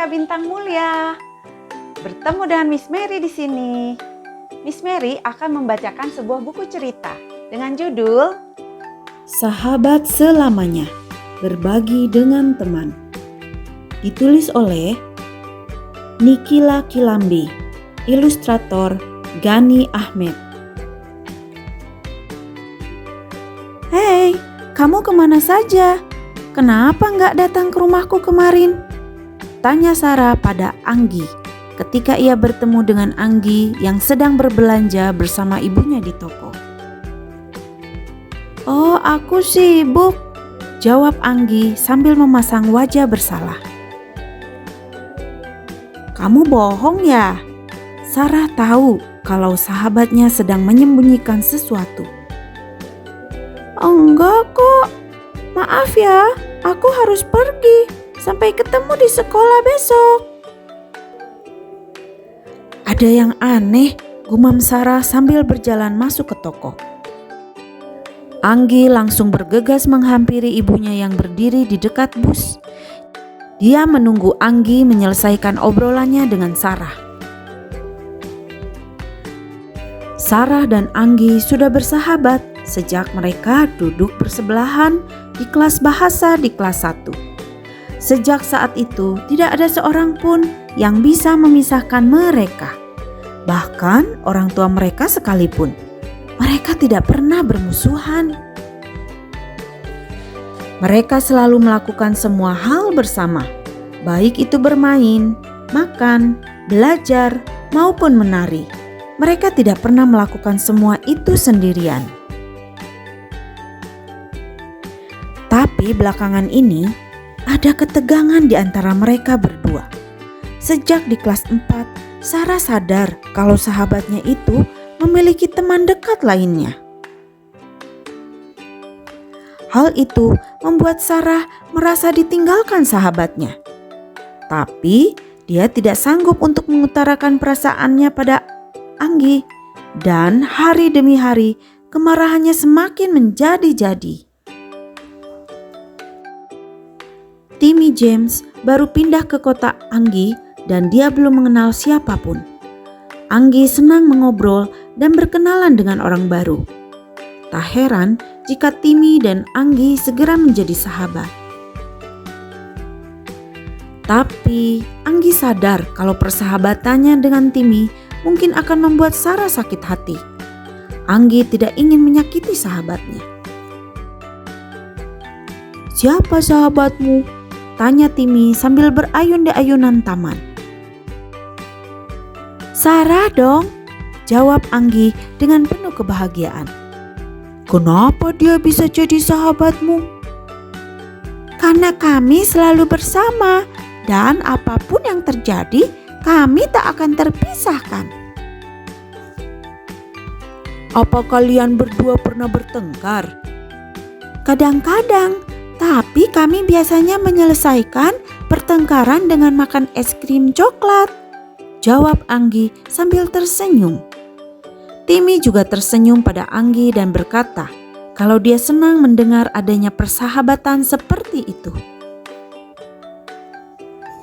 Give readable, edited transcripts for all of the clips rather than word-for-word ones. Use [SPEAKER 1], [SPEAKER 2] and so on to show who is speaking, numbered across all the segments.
[SPEAKER 1] Kakak Bintang Mulia. Bertemu dengan Miss Mary di sini. Miss Mary akan membacakan sebuah buku cerita dengan judul
[SPEAKER 2] Sahabat Selamanya, Berbagi dengan Teman. Ditulis oleh Nikila Kilambi, ilustrator Gani Ahmed. Hei, kamu kemana saja? Kenapa nggak datang ke rumahku kemarin? Tanya Sarah pada Anggi ketika ia bertemu dengan Anggi yang sedang berbelanja bersama ibunya di toko. Oh, aku sibuk, jawab Anggi sambil memasang wajah bersalah. Kamu bohong ya? Sarah tahu kalau sahabatnya sedang menyembunyikan sesuatu. Enggak kok, maaf ya, aku harus pergi. Sampai ketemu di sekolah besok. Ada yang aneh, gumam Sarah sambil berjalan masuk ke toko. Anggi langsung bergegas menghampiri ibunya yang berdiri di dekat bus. Dia menunggu Anggi menyelesaikan obrolannya dengan Sarah. Sarah dan Anggi sudah bersahabat sejak mereka duduk bersebelahan di kelas bahasa di kelas 1. Sejak saat itu tidak ada seorang pun yang bisa memisahkan mereka. Bahkan orang tua mereka sekalipun. Mereka tidak pernah bermusuhan. Mereka selalu melakukan semua hal bersama, baik itu bermain, makan, belajar, maupun menari. Mereka tidak pernah melakukan semua itu sendirian. Tapi belakangan ini ada ketegangan di antara mereka berdua. Sejak di kelas 4, Sarah sadar kalau sahabatnya itu memiliki teman dekat lainnya. Hal itu membuat Sarah merasa ditinggalkan sahabatnya. Tapi dia tidak sanggup untuk mengutarakan perasaannya pada Anggi. Dan hari demi hari kemarahannya semakin menjadi-jadi. Timmy James baru pindah ke kota Anggi dan dia belum mengenal siapapun. Anggi senang mengobrol dan berkenalan dengan orang baru. Tak heran jika Timmy dan Anggi segera menjadi sahabat. Tapi Anggi sadar kalau persahabatannya dengan Timmy mungkin akan membuat Sarah sakit hati. Anggi tidak ingin menyakiti sahabatnya. Siapa sahabatmu? Tanya Timmy sambil berayun di ayunan taman. Sarah dong, jawab Anggi dengan penuh kebahagiaan. Kenapa dia bisa jadi sahabatmu? Karena kami selalu bersama dan apapun yang terjadi, kami tak akan terpisahkan. Apa kalian berdua pernah bertengkar? Kadang-kadang. Tapi kami biasanya menyelesaikan pertengkaran dengan makan es krim coklat, jawab Anggi sambil tersenyum. Timmy juga tersenyum pada Anggi dan berkata kalau dia senang mendengar adanya persahabatan seperti itu.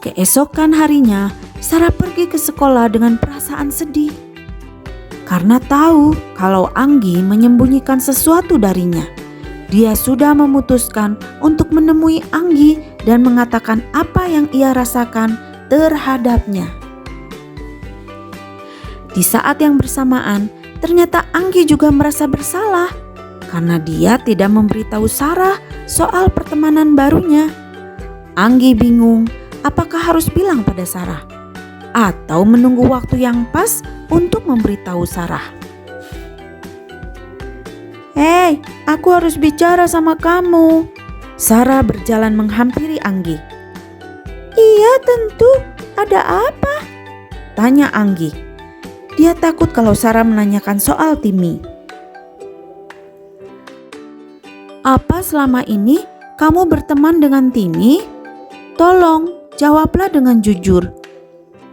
[SPEAKER 2] Keesokan harinya, Sarah pergi ke sekolah dengan perasaan sedih. Karena tahu kalau Anggi menyembunyikan sesuatu darinya. Dia sudah memutuskan untuk menemui Anggi dan mengatakan apa yang ia rasakan terhadapnya. Di saat yang bersamaan, ternyata Anggi juga merasa bersalah karena dia tidak memberitahu Sarah soal pertemanan barunya. Anggi bingung apakah harus bilang pada Sarah atau menunggu waktu yang pas untuk memberitahu Sarah. Hei, aku harus bicara sama kamu. Sarah berjalan menghampiri Anggi. Iya tentu, ada apa? Tanya Anggi. Dia takut kalau Sarah menanyakan soal Timmy. Apa selama ini kamu berteman dengan Timmy? Tolong, jawablah dengan jujur.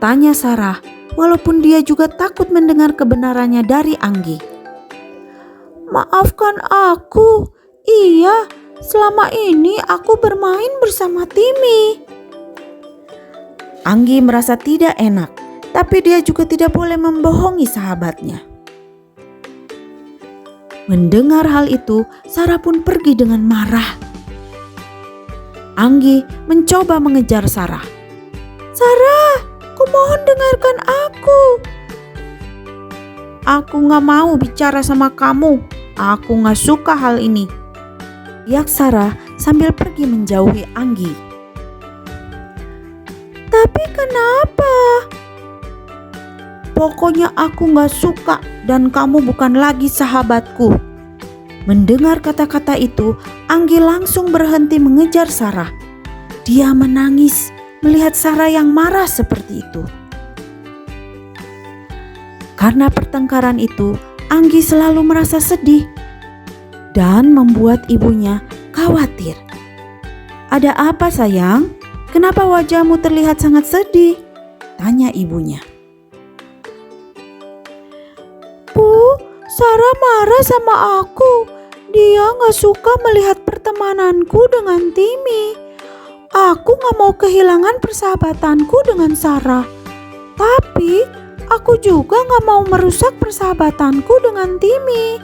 [SPEAKER 2] Tanya Sarah, walaupun dia juga takut mendengar kebenarannya dari Anggi. Maafkan aku. Iya, selama ini aku bermain bersama Timmy. Anggi merasa tidak enak, tapi dia juga tidak boleh membohongi sahabatnya. Mendengar hal itu, Sarah pun pergi dengan marah. Anggi mencoba mengejar Sarah. "Sarah, kumohon dengarkan aku. Aku gak mau bicara sama kamu. Aku gak suka hal ini," teriak Sarah sambil pergi menjauhi Anggi. "Tapi kenapa?" "Pokoknya aku gak suka dan kamu bukan lagi sahabatku." Mendengar kata-kata itu, Anggi langsung berhenti mengejar Sarah. Dia menangis melihat Sarah yang marah seperti itu. Karena pertengkaran itu, Anggi selalu merasa sedih dan membuat ibunya khawatir. "Ada apa sayang? Kenapa wajahmu terlihat sangat sedih?" tanya ibunya. "Bu, Sarah marah sama aku. Dia gak suka melihat pertemananku dengan Timmy. Aku gak mau kehilangan persahabatanku dengan Sarah. Tapi aku juga gak mau merusak persahabatanku dengan Timmy.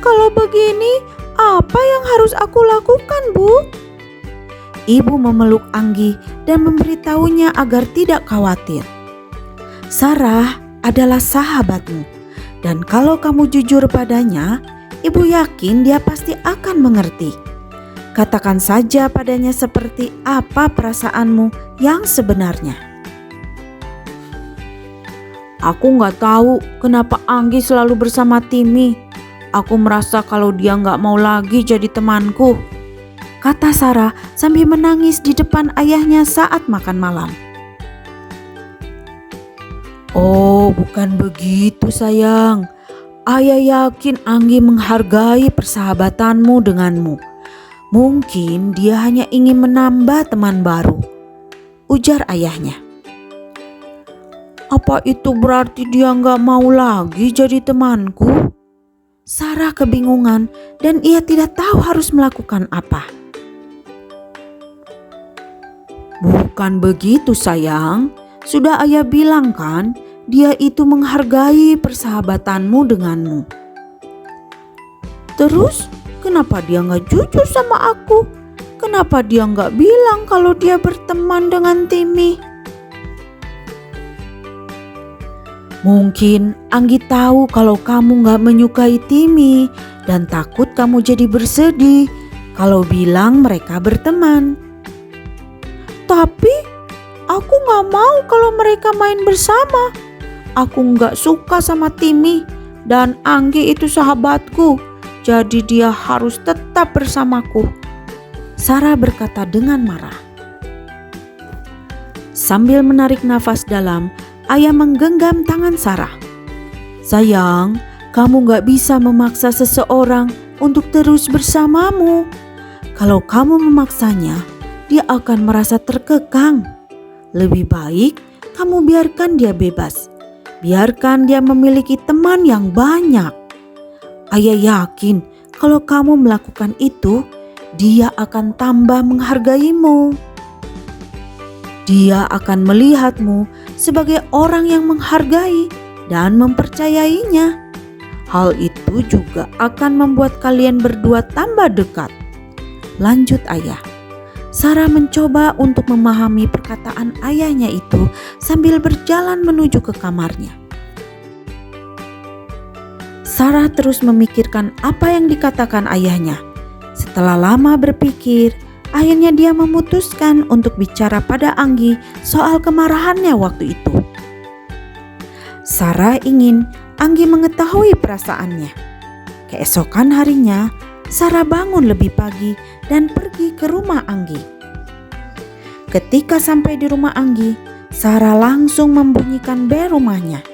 [SPEAKER 2] Kalau begini, apa yang harus aku lakukan, Bu?" Ibu memeluk Anggi dan memberitahunya agar tidak khawatir. "Sarah adalah sahabatmu. Dan kalau kamu jujur padanya, ibu yakin dia pasti akan mengerti. Katakan saja padanya seperti apa perasaanmu yang sebenarnya." "Aku gak tahu kenapa Anggi selalu bersama Timmy. Aku merasa kalau dia gak mau lagi jadi temanku," kata Sarah sambil menangis di depan ayahnya saat makan malam. "Oh, bukan begitu sayang. Ayah yakin Anggi menghargai persahabatanmu denganmu. Mungkin dia hanya ingin menambah teman baru," ujar ayahnya. "Apa itu berarti dia gak mau lagi jadi temanku?" Sarah kebingungan dan ia tidak tahu harus melakukan apa. "Bukan begitu sayang. Sudah ayah bilang kan, dia itu menghargai persahabatanmu denganmu. Terus kenapa dia gak jujur sama aku? Kenapa dia gak bilang kalau dia berteman dengan Timmy?" "Mungkin Anggi tahu kalau kamu gak menyukai Timmy dan takut kamu jadi bersedih kalau bilang mereka berteman." "Tapi aku gak mau kalau mereka main bersama. Aku gak suka sama Timmy dan Anggi itu sahabatku. Jadi dia harus tetap bersamaku," Sarah berkata dengan marah. Sambil menarik nafas dalam, ayah menggenggam tangan Sarah. "Sayang, kamu gak bisa memaksa seseorang untuk terus bersamamu. Kalau kamu memaksanya, dia akan merasa terkekang. Lebih baik kamu biarkan dia bebas. Biarkan dia memiliki teman yang banyak. Ayah yakin kalau kamu melakukan itu, dia akan tambah menghargaimu. Dia akan melihatmu sebagai orang yang menghargai dan mempercayainya. Hal itu juga akan membuat kalian berdua tambah dekat," lanjut ayah. Sarah mencoba untuk memahami perkataan ayahnya itu sambil berjalan menuju ke kamarnya. Sarah terus memikirkan apa yang dikatakan ayahnya. Setelah lama berpikir, akhirnya dia memutuskan untuk bicara pada Anggi soal kemarahannya waktu itu. Sarah ingin Anggi mengetahui perasaannya. Keesokan harinya, Sarah bangun lebih pagi dan pergi ke rumah Anggi. Ketika sampai di rumah Anggi, Sarah langsung membunyikan bel rumahnya.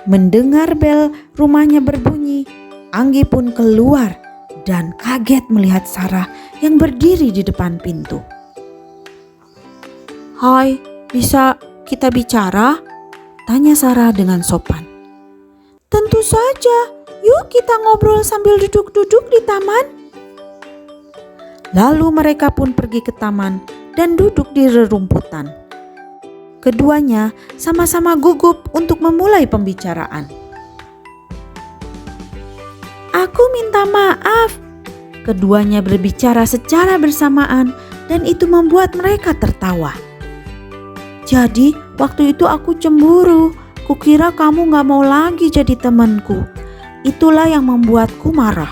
[SPEAKER 2] Mendengar bel rumahnya berbunyi, Anggi pun keluar dan kaget melihat Sarah yang berdiri di depan pintu. "Hai, bisa kita bicara?" tanya Sarah dengan sopan. "Tentu saja, yuk kita ngobrol sambil duduk-duduk di taman." Lalu mereka pun pergi ke taman dan duduk di rerumputan. Keduanya sama-sama gugup untuk memulai pembicaraan. "Aku minta maaf." Keduanya berbicara secara bersamaan dan itu membuat mereka tertawa. "Jadi waktu itu aku cemburu. Kukira kamu gak mau lagi jadi temanku. Itulah yang membuatku marah.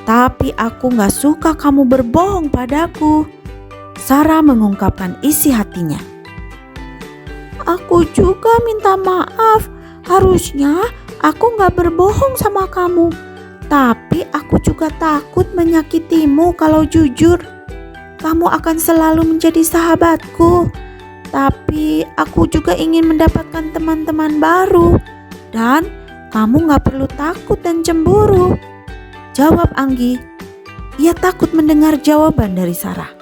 [SPEAKER 2] Tapi aku gak suka kamu berbohong padaku." Sarah mengungkapkan isi hatinya. "Aku juga minta maaf. Harusnya aku gak berbohong sama kamu. Tapi aku juga takut menyakitimu kalau jujur. Kamu akan selalu menjadi sahabatku. Tapi aku juga ingin mendapatkan teman-teman baru. Dan kamu gak perlu takut dan cemburu," jawab Anggi. Ia takut mendengar jawaban dari Sarah.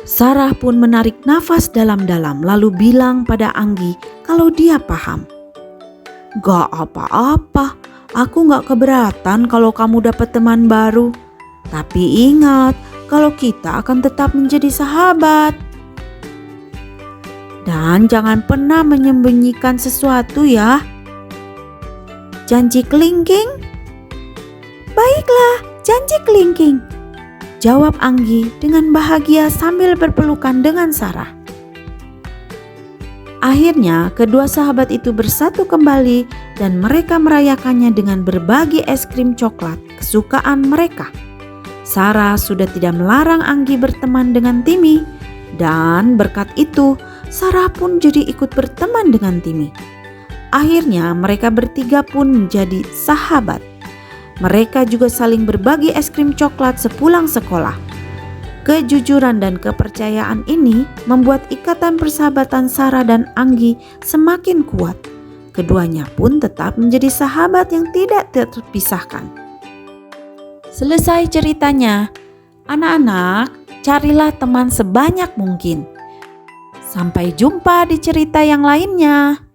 [SPEAKER 2] Sarah pun menarik nafas dalam-dalam lalu bilang pada Anggi kalau dia paham. "Gak apa-apa, aku gak keberatan kalau kamu dapat teman baru. Tapi ingat, kalau kita akan tetap menjadi sahabat. Dan jangan pernah menyembunyikan sesuatu ya. Janji kelingking?" "Baiklah, janji kelingking," jawab Anggi dengan bahagia sambil berpelukan dengan Sarah. Akhirnya kedua sahabat itu bersatu kembali dan mereka merayakannya dengan berbagi es krim coklat kesukaan mereka. Sarah sudah tidak melarang Anggi berteman dengan Timi dan berkat itu Sarah pun jadi ikut berteman dengan Timi. Akhirnya mereka bertiga pun menjadi sahabat. Mereka juga saling berbagi es krim coklat sepulang sekolah. Kejujuran dan kepercayaan ini membuat ikatan persahabatan Sarah dan Anggi semakin kuat. Keduanya pun tetap menjadi sahabat yang tidak terpisahkan. Selesai ceritanya. Anak-anak, carilah teman sebanyak mungkin. Sampai jumpa di cerita yang lainnya.